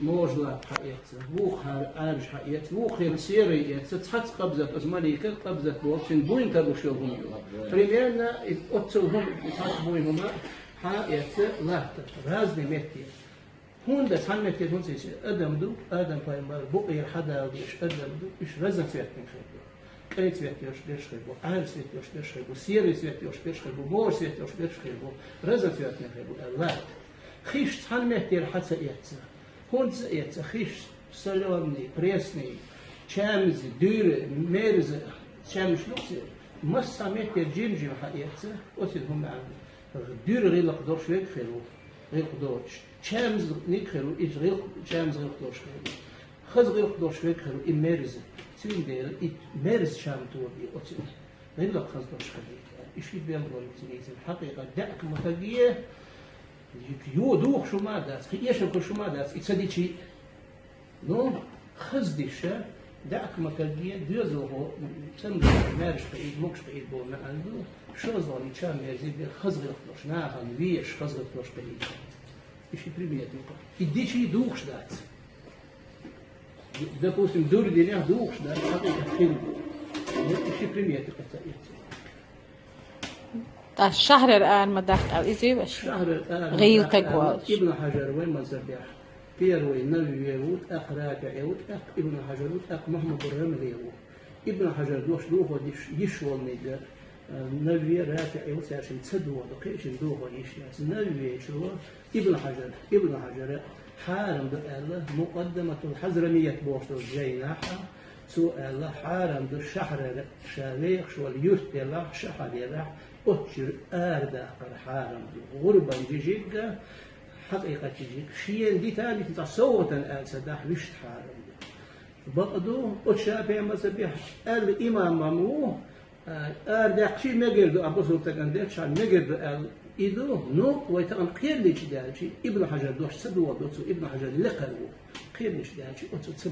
موجلا حقيقة بوخ عارج حقيقة بوخ السيري تتحط قبضة أزماليكا قبضة بوكسين بوين تبوشيوهم بريميرنا أتصلهم تحط بوين هما حقيقة لا رازني متي هون ده حن متي هون سيش آدم بايمبر بقي حدا وديش دو إيش رزن سياتين خيبو كريت سياتي وش بيش خيبو عارج سياتي وش بيش خيبو سيري سياتي وش بيش خيبو موج سياتي وش بيش خيبو رزن سياتين خيبو لا خيش حن متي حتى يتسا هون خيش سلامني بريسني شامز دير ميرز شامش لوكسي مس سميت الجيم حقيقة وصل هم عند دير غير لقدر شوي خيرو غير قدرش شامز نيخيرو إيش غير شامز غير قدرش خيرو خز غير قدرش شوي خيرو إميرز سوين دير إميرز شام توبي وصل غير لق خز قدرش خيرو إيش يبين قول تنيزن حقيقة دعك متجيه يو دوخ شو ما داس خيش كل شو ما داس يتصدي شيء نو خزديشة دعك مكالجية ديوزوه سمع مارش بعيد مكش بعيد بولنا عنده شو زاني كم يزيد خزر يخلص ناهم ويش خزر يخلص بعيد إيش بريمية دوكا يدي شيء دوخش دات ده بوسم دور دينه دوخش دات حقيقة خير إيش بريمية دوكا الشهر الآن مدخل إزاي بس شهر الآن غير تقوى ابن حجر وين مزبيح بيروي نبي يهود أخ راجع يهود أخ ابن حجر أخ محمد الرمل يهود ابن حجر دوش دوه يشوال نجار نبي راجع يهود ساشن تدوه دقيش دوه يشياس نبي شو ابن حجر حارم الله مقدمة الحزرمية بوصل الجيناحة سؤال حارم دو الشهر شاليخ شو اليوث الله شهر الله أتشر آردا حارم غربا جيجيجا حقيقة جيجيج شيئا دي تالي تصوتا آل سداح وشت حارم بقدو أتشابه مسبيح الإمام ممو آردا شي مجردو أبو سلطان ديك شان مجردو آل إدو نو ويتقن قير ليش دالشي ابن حجر دوش سدوا دوتسو ابن حجر لقرو قير ليش دالشي